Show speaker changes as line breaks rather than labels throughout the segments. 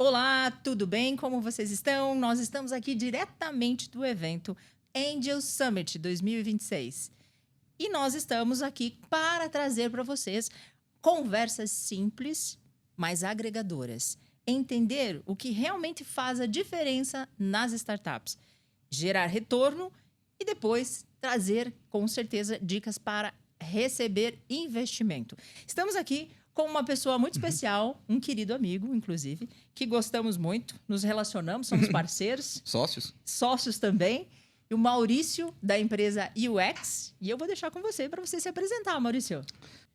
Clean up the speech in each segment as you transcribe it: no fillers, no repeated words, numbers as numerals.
Olá, tudo bem? Como vocês estão? Nós estamos aqui diretamente do evento Angel Summit 2026. E nós estamos aqui para trazer para vocês conversas simples, mas agregadoras. Entender o que realmente faz a diferença nas startups. Gerar retorno e depois trazer, com certeza, dicas para receber investimento. Estamos aqui com uma pessoa muito especial, um querido amigo, inclusive, que gostamos muito, nos relacionamos, somos parceiros. Sócios também. E o Maurício, da empresa UX. E eu vou deixar com você para você se apresentar, Maurício.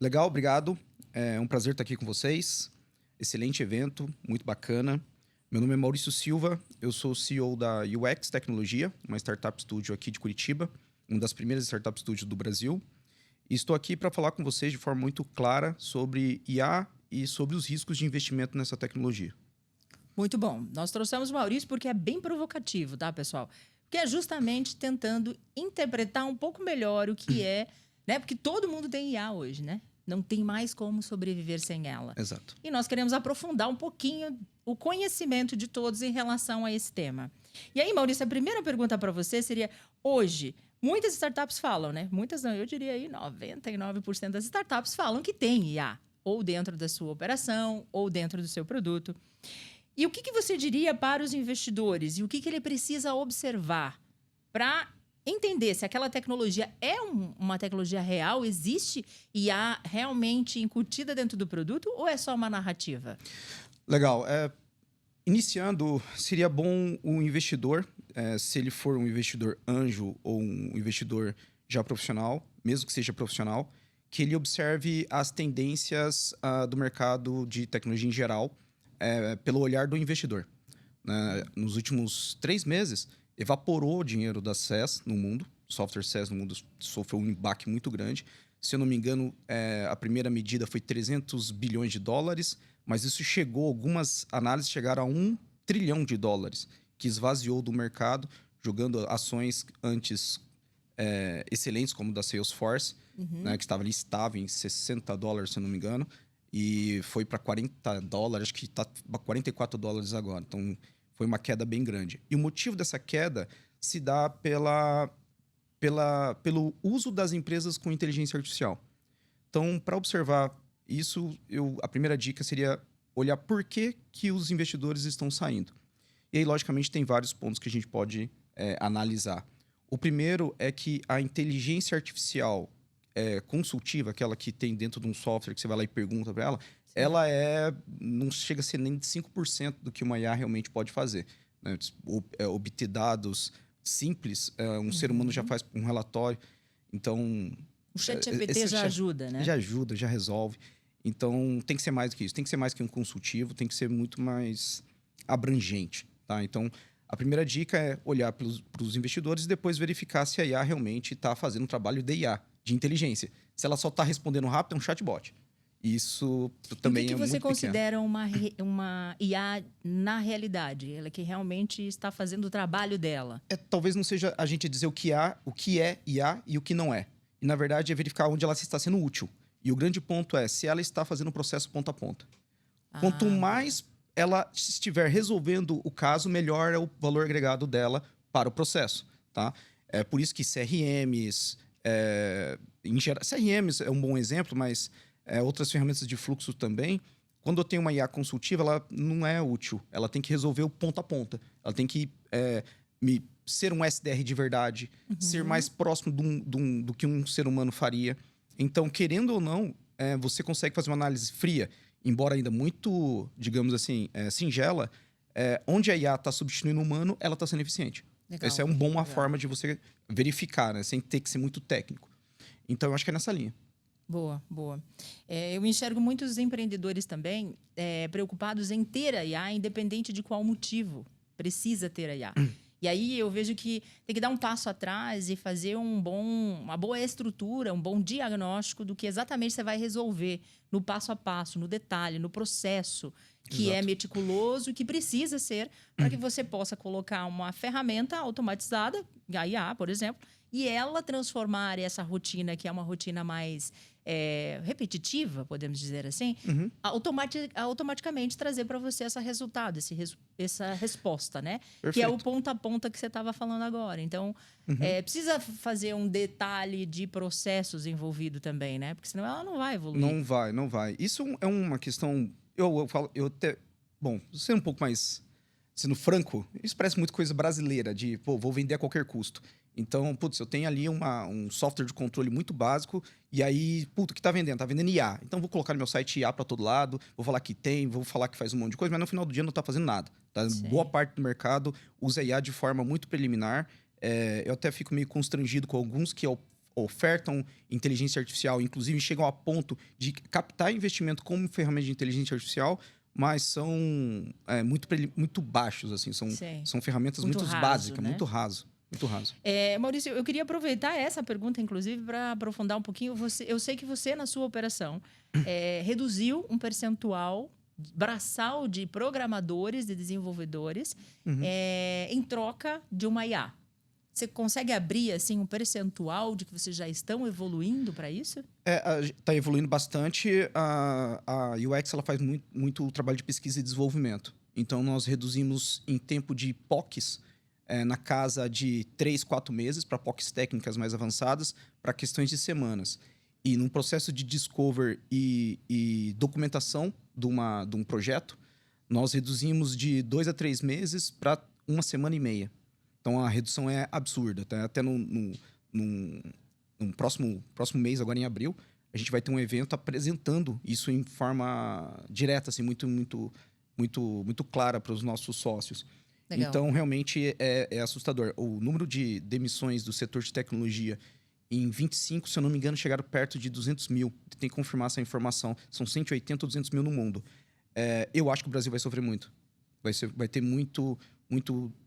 Legal, obrigado. É um prazer estar aqui com vocês. Excelente evento, muito bacana. Meu nome é Maurício Silva, eu sou o CEO da UX Tecnologia, uma startup studio aqui de Curitiba, uma das primeiras startup studios do Brasil. E estou aqui para falar com vocês de forma muito clara sobre IA e sobre os riscos de investimento nessa tecnologia.
Muito bom. Nós trouxemos o Maurício porque é bem provocativo, tá, pessoal? Porque é justamente tentando interpretar um pouco melhor o que é, né? Porque todo mundo tem IA hoje, né? Não tem mais como sobreviver sem ela.
Exato.
E nós queremos aprofundar um pouquinho o conhecimento de todos em relação a esse tema. E aí, Maurício, a primeira pergunta para você seria, hoje, muitas startups falam, né? Muitas não, eu diria aí 99% das startups falam que tem IA, ou dentro da sua operação, ou dentro do seu produto. E o que você diria para os investidores? E o que ele precisa observar para entender se aquela tecnologia é uma tecnologia real, existe IA realmente incutida dentro do produto, ou é só uma narrativa?
Legal. Iniciando, seria bom o investidor, se ele for um investidor anjo ou um investidor já profissional, mesmo que seja profissional, que ele observe as tendências do mercado de tecnologia em geral, pelo olhar do investidor. Nos últimos 3 meses, evaporou o dinheiro da SaaS no mundo, software SaaS no mundo sofreu um baque muito grande. Se eu não me engano, a primeira medida foi 300 bilhões de dólares, mas isso chegou, algumas análises chegaram a 1 trilhão de dólares, que esvaziou do mercado, jogando ações antes excelentes, como da Salesforce, né, que estava ali estável em 60 dólares, se eu não me engano, e foi para 40 dólares, acho que está 44 dólares agora. Então, foi uma queda bem grande. E o motivo dessa queda se dá pelo uso das empresas com inteligência artificial. Então, para observar isso, a primeira dica seria olhar por que os investidores estão saindo. E aí, logicamente, tem vários pontos que a gente pode analisar. O primeiro é que a inteligência artificial consultiva, aquela que tem dentro de um software que você vai lá e pergunta para ela, ela não chega a ser nem de 5% do que uma IA realmente pode fazer. Né? Obter dados simples, um ser humano já faz um relatório. Então,
o ChatGPT já ajuda, né?
Já ajuda, já resolve. Então, tem que ser mais do que isso. Tem que ser mais que um consultivo, tem que ser muito mais abrangente. Tá? Então, a primeira dica é olhar para os investidores e depois verificar se a IA realmente está fazendo um trabalho de IA, de inteligência. Se ela só está respondendo rápido, é um chatbot. Isso também é muito pequeno.
O que você considera uma IA na realidade? Ela que realmente está fazendo o trabalho dela?
Talvez não seja a gente dizer o que é IA e o que não é. E, na verdade, é verificar onde ela está sendo útil. E o grande ponto é se ela está fazendo o processo ponta a ponta. Quanto mais ela estiver resolvendo o caso, melhor é o valor agregado dela para o processo. Tá? É por isso que CRMs... em geral, CRMs é um bom exemplo, mas outras ferramentas de fluxo também. Quando eu tenho uma IA consultiva, ela não é útil. Ela tem que resolver o ponta a ponta. Ela tem que ser um SDR de verdade, ser mais próximo do que um ser humano faria. Então, querendo ou não, você consegue fazer uma análise fria, embora ainda muito, digamos assim, singela, onde a IA está substituindo o humano, ela está sendo eficiente. Legal, essa é uma boa forma de você verificar, né? Sem ter que ser muito técnico. Então, eu acho que é nessa linha.
Boa, boa. Eu enxergo muitos empreendedores também preocupados em ter a IA, independente de qual motivo precisa ter a IA. E aí eu vejo que tem que dar um passo atrás e fazer uma boa estrutura, um bom diagnóstico do que exatamente você vai resolver no passo a passo, no detalhe, no processo, que é meticuloso e que precisa ser para que você possa colocar uma ferramenta automatizada, a IA, por exemplo, e ela transformar essa rotina, que é uma rotina mais repetitiva, podemos dizer assim,
Uhum.
automaticamente trazer para você esse resultado, essa resposta, né? Que é o
Perfeito.
ponta a ponta que você estava falando agora. Então,
Uhum.
precisa fazer um detalhe de processos envolvido também, né? Porque senão ela não vai evoluir.
Não vai, não vai. Isso é uma questão. Eu falo, eu até. Bom, sendo um pouco mais. Sendo franco, isso parece muito coisa brasileira, de, pô, vou vender a qualquer custo. Então, putz, eu tenho ali um software de controle muito básico, e aí, puto, o que tá vendendo? Tá vendendo IA. Então, vou colocar no meu site IA para todo lado, vou falar que tem, vou falar que faz um monte de coisa, mas no final do dia não tá fazendo nada. Tá?
Sim.
Boa parte do mercado usa IA de forma muito preliminar. Eu até fico meio constrangido com alguns que ofertam inteligência artificial, inclusive chegam a ponto de captar investimento como ferramenta de inteligência artificial, mas são muito baixos, assim.
Sim.
São ferramentas
Muito
muito
raso,
básicas,
né?
muito raso. Muito raso.
Maurício, eu queria aproveitar essa pergunta, inclusive, para aprofundar um pouquinho. Eu sei que você, na sua operação, reduziu um percentual braçal de programadores e desenvolvedores
Uhum.
em troca de uma IA. Você consegue abrir assim um percentual de que vocês já estão evoluindo para isso?
Tá evoluindo bastante. A UX ela faz muito trabalho de pesquisa e desenvolvimento. Então, nós reduzimos em tempo de POCs na casa de 3, 4 meses para POCs técnicas mais avançadas, para questões de semanas. E num processo de discover e documentação de um projeto, nós reduzimos de 2 a 3 meses para 1 semana e meia. Então, a redução é absurda. Tá? Até no próximo mês, agora em abril, a gente vai ter um evento apresentando isso em forma direta, assim, muito clara para os nossos sócios.
Legal.
Então, realmente é assustador. O número de demissões do setor de tecnologia em 25, se eu não me engano, chegaram perto de 200 mil. Tem que confirmar essa informação. São 180 ou 200 mil no mundo. Eu acho que o Brasil vai sofrer muito. Vai ter muito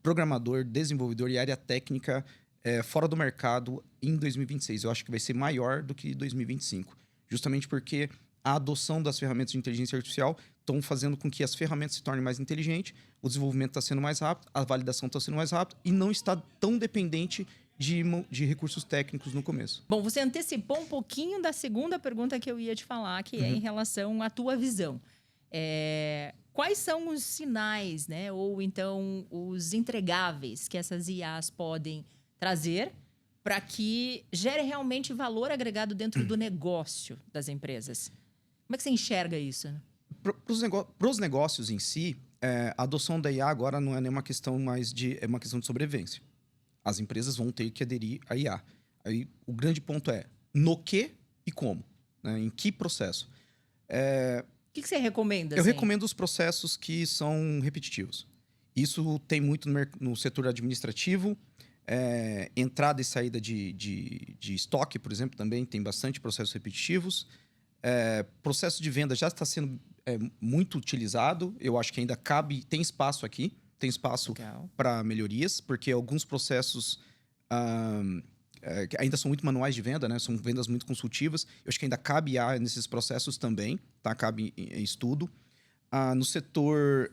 programador, desenvolvedor e área técnica fora do mercado em 2026. Eu acho que vai ser maior do que 2025. Justamente porque a adoção das ferramentas de inteligência artificial estão fazendo com que as ferramentas se tornem mais inteligentes, o desenvolvimento está sendo mais rápido, a validação está sendo mais rápido e não está tão dependente de recursos técnicos no começo.
Bom, você antecipou um pouquinho da segunda pergunta que eu ia te falar, que é em relação à tua visão. Quais são os sinais, né, ou então os entregáveis que essas IAs podem trazer para que gere realmente valor agregado dentro do negócio das empresas? Como é que você enxerga isso?
Para os negócios em si, a adoção da IA agora não é nenhuma questão mais é uma questão de sobrevivência. As empresas vão ter que aderir à IA. Aí, o grande ponto é no que e como, né? Em que processo.
O que você recomenda?
Eu recomendo os processos que são repetitivos. Isso tem muito no setor administrativo. Entrada e saída de estoque, por exemplo, também tem bastante processos repetitivos. Processo de venda já está sendo muito utilizado. Eu acho que ainda tem espaço aqui. Tem espaço para melhorias, porque alguns processos ainda são muito manuais de venda, né? São vendas muito consultivas. Eu acho que ainda cabe IA nesses processos também, tá? Cabe em estudo. No setor,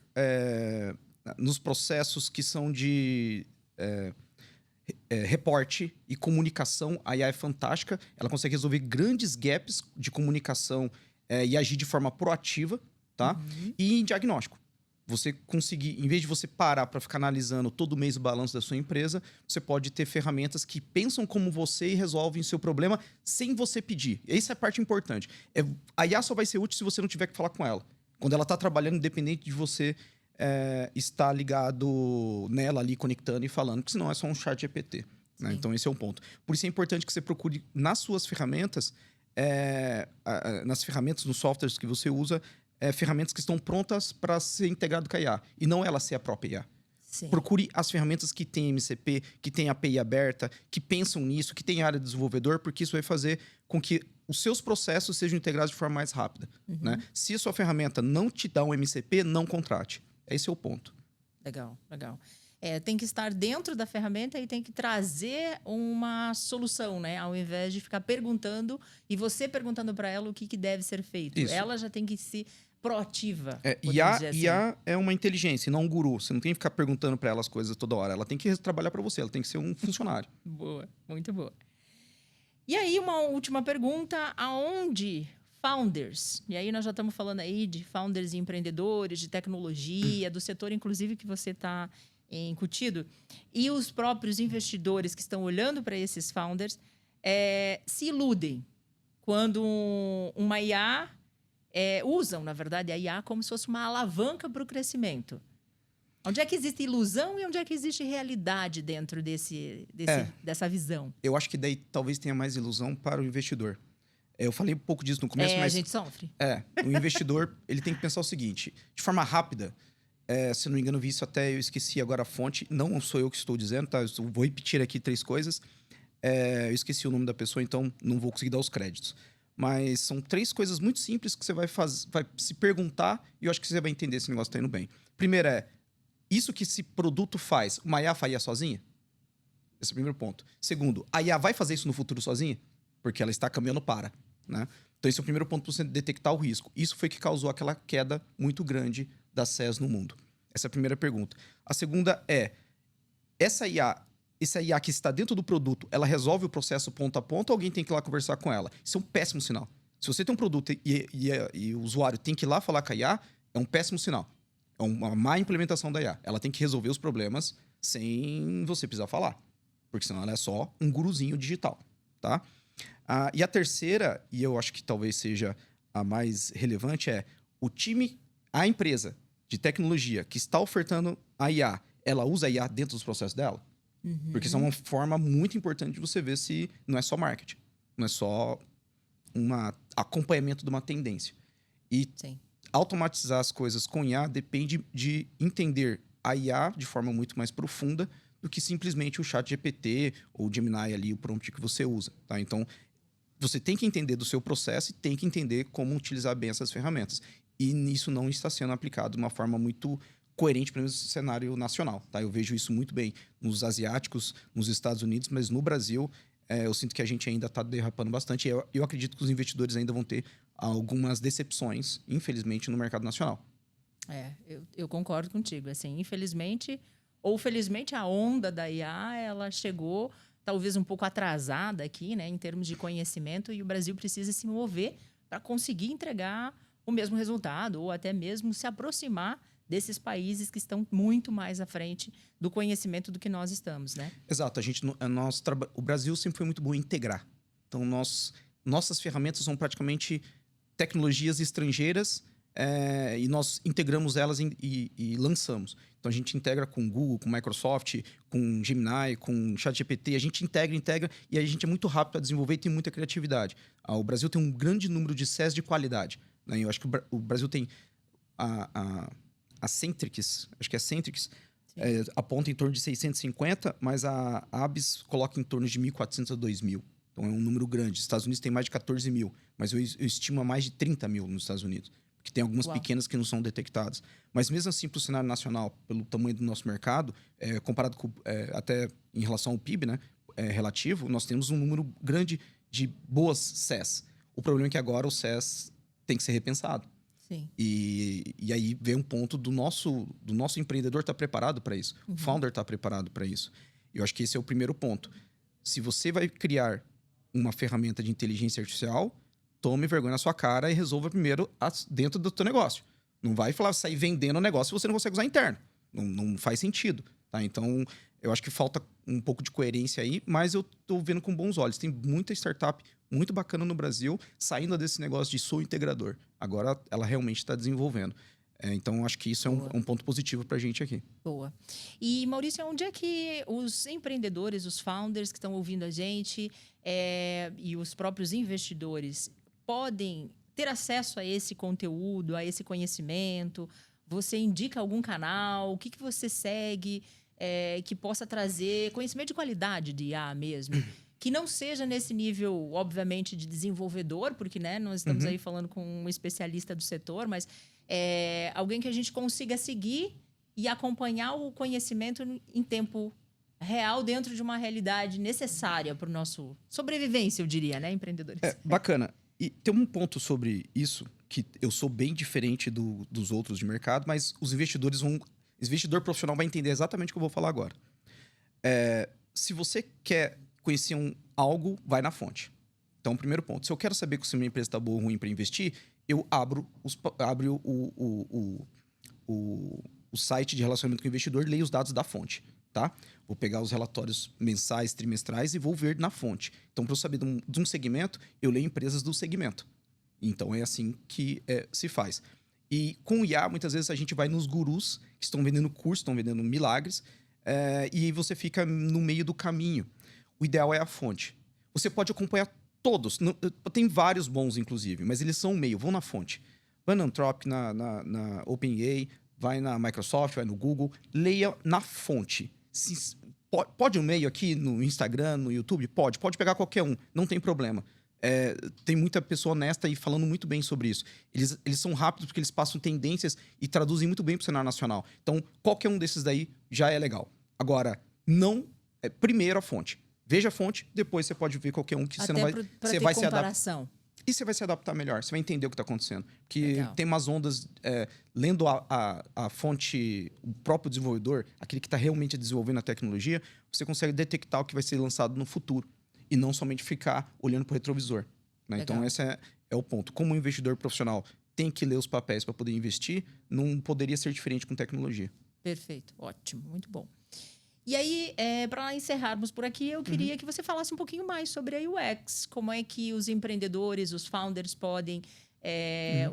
nos processos que são de reporte e comunicação, a IA é fantástica. Ela consegue resolver grandes gaps de comunicação e agir de forma proativa, tá? E em diagnóstico. Você conseguir, em vez de você parar para ficar analisando todo mês o balanço da sua empresa, você pode ter ferramentas que pensam como você e resolvem seu problema sem você pedir. Essa é a parte importante. A IA só vai ser útil se você não tiver que falar com ela. Quando ela está trabalhando, independente de você estar ligado nela ali, conectando e falando, porque senão é só um chat GPT. Né? Então, esse é um ponto. Por isso é importante que você procure nas suas ferramentas, nos softwares que você usa, ferramentas que estão prontas para ser integrado com a IA. E não ela ser a própria IA. Sim. Procure as ferramentas que têm MCP, que têm API aberta, que pensam nisso, que têm área de desenvolvedor, porque isso vai fazer com que os seus processos sejam integrados de forma mais rápida. Né? Se a sua ferramenta não te dá um MCP, não contrate. Esse é o ponto.
Legal. Tem que estar dentro da ferramenta e tem que trazer uma solução, né? Ao invés de ficar perguntando e você perguntando para ela o que deve ser feito. Isso. Ela já tem que ser proativa.
IA é uma inteligência, não um guru. Você não tem que ficar perguntando para ela as coisas toda hora. Ela tem que trabalhar para você, ela tem que ser um funcionário.
Boa, muito boa. E aí, uma última pergunta: aonde founders, e aí nós já estamos falando aí de founders e empreendedores, de tecnologia, do setor, inclusive, que você está incutido, e os próprios investidores que estão olhando para esses founders, se iludem quando uma IA, usam, na verdade, a IA como se fosse uma alavanca para o crescimento. Onde é que existe ilusão e onde é que existe realidade dentro dessa visão?
Eu acho que daí talvez tenha mais ilusão para o investidor. Eu falei um pouco disso no começo, mas...
a gente sofre.
O investidor, ele tem que pensar o seguinte, de forma rápida, se não me engano, vi isso até, eu esqueci agora a fonte, não sou eu que estou dizendo, tá? Eu vou repetir aqui 3 coisas. Eu esqueci o nome da pessoa, então não vou conseguir dar os créditos. Mas são 3 coisas muito simples que você vai se perguntar e eu acho que você vai entender se o negócio está indo bem. Primeiro isso que esse produto faz, uma IA faria sozinha? Esse é o primeiro ponto. Segundo, a IA vai fazer isso no futuro sozinha? Porque ela está caminhando para, né? Então esse é o primeiro ponto para você detectar o risco. Isso foi que causou aquela queda muito grande das SaaS no mundo. Essa é a primeira pergunta. A segunda essa IA que está dentro do produto, ela resolve o processo ponto a ponto ou alguém tem que ir lá conversar com ela? Isso é um péssimo sinal. Se você tem um produto e o usuário tem que ir lá falar com a IA, é um péssimo sinal. É uma má implementação da IA. Ela tem que resolver os problemas sem você precisar falar. Porque senão ela é só um guruzinho digital, tá? E a terceira, e eu acho que talvez seja a mais relevante, a empresa de tecnologia que está ofertando a IA, ela usa a IA dentro dos processos dela?
Uhum.
Porque isso é uma forma muito importante de você ver se não é só marketing. Não é só um acompanhamento de uma tendência. E
Sim.
automatizar as coisas com IA depende de entender a IA de forma muito mais profunda do que simplesmente o chat GPT ou o Gemini ali, o prompt que você usa, tá? Então, você tem que entender do seu processo e tem que entender como utilizar bem essas ferramentas. E isso não está sendo aplicado de uma forma muito coerente, pelo menos no cenário nacional, tá? Eu vejo isso muito bem nos asiáticos, nos Estados Unidos, mas no Brasil, eu sinto que a gente ainda está derrapando bastante. Eu acredito que os investidores ainda vão ter algumas decepções, infelizmente, no mercado nacional.
Eu concordo contigo. Assim, infelizmente ou felizmente, a onda da IA, ela chegou talvez um pouco atrasada aqui, né, em termos de conhecimento, e o Brasil precisa se mover para conseguir entregar o mesmo resultado ou até mesmo se aproximar desses países que estão muito mais à frente do conhecimento do que nós estamos, né?
Exato. O Brasil sempre foi muito bom em integrar. Então, nossas ferramentas são praticamente tecnologias estrangeiras e nós integramos elas e lançamos. Então, a gente integra com Google, com Microsoft, com Gemini, com ChatGPT. A gente integra e a gente é muito rápido a desenvolver e tem muita criatividade. O Brasil tem um grande número de SaaS de qualidade, né? Eu acho que o Brasil tem a Centrix, acho que a Centrix aponta em torno de 650, mas a Abis coloca em torno de 1.400 a 2.000. Então é um número grande. Os Estados Unidos tem mais de 14 mil, mas eu estimo a mais de 30 mil nos Estados Unidos, porque tem algumas pequenas que não são detectadas. Mas mesmo assim, para o cenário nacional, pelo tamanho do nosso mercado, comparado com, até em relação ao PIB, né, relativo, nós temos um número grande de boas SaaS. O problema é que agora o SaaS tem que ser repensado.
Sim.
E aí vem um ponto do nosso empreendedor estar preparado para isso. O founder está preparado para isso. Eu acho que esse é o primeiro ponto. Se você vai criar uma ferramenta de inteligência artificial, tome vergonha na sua cara e resolva primeiro dentro do teu negócio. Não vai sair vendendo o negócio se você não consegue usar interno. Não faz sentido, tá? Então, eu acho que falta um pouco de coerência aí, mas eu tô vendo com bons olhos. Tem muita startup muito bacana no Brasil saindo desse negócio de sou integrador. Agora, ela realmente está desenvolvendo. Então, acho que isso é um ponto positivo para a gente aqui.
Boa. E, Maurício, onde é que os empreendedores, os founders que estão ouvindo a gente e os próprios investidores podem ter acesso a esse conteúdo, a esse conhecimento? Você indica algum canal? O que você segue que possa trazer conhecimento de qualidade de IA mesmo? Que não seja nesse nível, obviamente, de desenvolvedor, porque né, nós estamos aí falando com um especialista do setor, mas alguém que a gente consiga seguir e acompanhar o conhecimento em tempo real dentro de uma realidade necessária para o nosso sobrevivência, eu diria, né, empreendedores?
Bacana. E tem um ponto sobre isso, que eu sou bem diferente dos outros de mercado, mas os investidores investidor profissional vai entender exatamente o que eu vou falar agora. Se você quer conhecer algo, vai na fonte. Então, primeiro ponto. Se eu quero saber se minha empresa está boa ou ruim para investir, eu abro o site de relacionamento com o investidor, leio os dados da fonte, tá? Vou pegar os relatórios mensais, trimestrais e vou ver na fonte. Então, para eu saber de um segmento, eu leio empresas do segmento. Então, é assim que se faz. E com o IA, muitas vezes a gente vai nos gurus que estão vendendo cursos, estão vendendo milagres, e aí você fica no meio do caminho. O ideal é a fonte. Você pode acompanhar todos. Tem vários bons, inclusive, mas eles são o meio. Vão na fonte. Vai na Anthropic, na OpenAI, vai na Microsoft, vai no Google. Leia na fonte. Pode um meio aqui no Instagram, no YouTube? Pode pegar qualquer um. Não tem problema. Tem muita pessoa honesta e falando muito bem sobre isso. Eles são rápidos porque eles passam tendências e traduzem muito bem para o cenário nacional. Então, qualquer um desses daí já é legal. Agora, primeiro a fonte. Veja a fonte, depois você pode ver qualquer um que você não vai... Você vai se adaptar. E você vai se adaptar melhor, você vai entender o que está acontecendo. Porque tem umas ondas... lendo a fonte, o próprio desenvolvedor, aquele que está realmente desenvolvendo a tecnologia, você consegue detectar o que vai ser lançado no futuro. E não somente ficar olhando para o retrovisor. Né? Então, esse é o ponto. Como um investidor profissional tem que ler os papéis para poder investir, não poderia ser diferente com tecnologia.
Perfeito, ótimo, muito bom. E aí, para encerrarmos por aqui, eu queria que você falasse um pouquinho mais sobre a UX. Como é que os empreendedores, os founders podem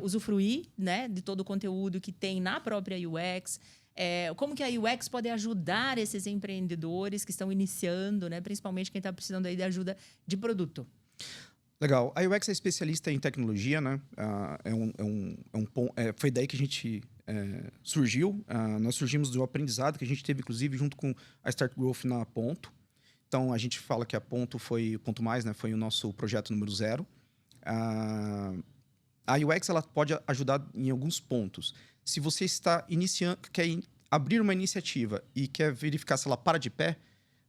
usufruir, né, de todo o conteúdo que tem na própria UX. Como que a UX pode ajudar esses empreendedores que estão iniciando, né, principalmente quem está precisando aí de ajuda de produto.
Legal. A UX é especialista em tecnologia, né? Foi daí que a gente surgiu. Nós surgimos do aprendizado que a gente teve, inclusive, junto com a Start Growth na Ponto. Então, a gente fala que a Ponto foi o nosso projeto número 0. A UX ela pode ajudar em alguns pontos. Se você está iniciando, quer abrir uma iniciativa e quer verificar se ela para de pé,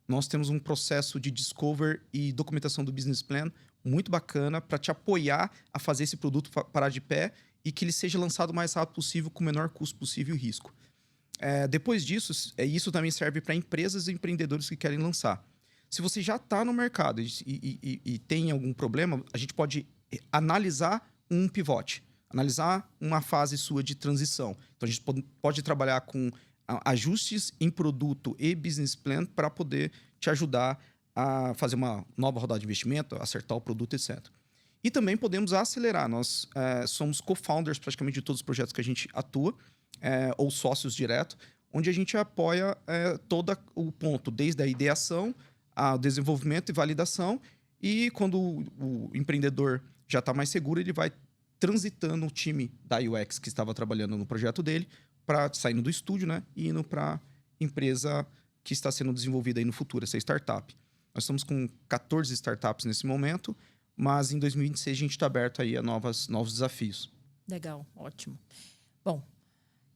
nós temos um processo de discover e documentação do business plan muito bacana para te apoiar a fazer esse produto parar de pé e que ele seja lançado o mais rápido possível, com o menor custo possível e risco. Depois disso, isso também serve para empresas e empreendedores que querem lançar. Se você já está no mercado e tem algum problema, a gente pode analisar um pivote, analisar uma fase sua de transição. Então, a gente pode trabalhar com ajustes em produto e business plan para poder te ajudar a fazer uma nova rodada de investimento, acertar o produto, etc. E também podemos acelerar. Nós somos co-founders praticamente de todos os projetos que a gente atua, ou sócios direto, onde a gente apoia todo o ponto, desde a ideação, ao desenvolvimento e validação. E quando o empreendedor já está mais seguro, ele vai transitando o time da UX que estava trabalhando no projeto dele, saindo do estúdio, né, e indo para a empresa que está sendo desenvolvida aí no futuro, essa startup. Nós estamos com 14 startups nesse momento, mas em 2026 a gente está aberto aí a novos desafios.
Legal, ótimo. Bom,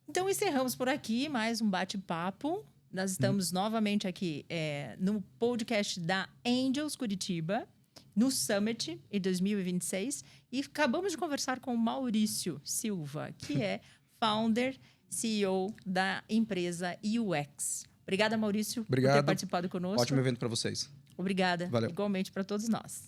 então encerramos por aqui mais um bate-papo. Nós estamos novamente aqui no podcast da Angels Curitiba, no Summit em 2026. E acabamos de conversar com o Maurício Silva, que é founder, CEO da empresa UX. Obrigada, Maurício, por ter participado conosco.
Ótimo evento para vocês.
Obrigada.
Valeu.
Igualmente para todos nós.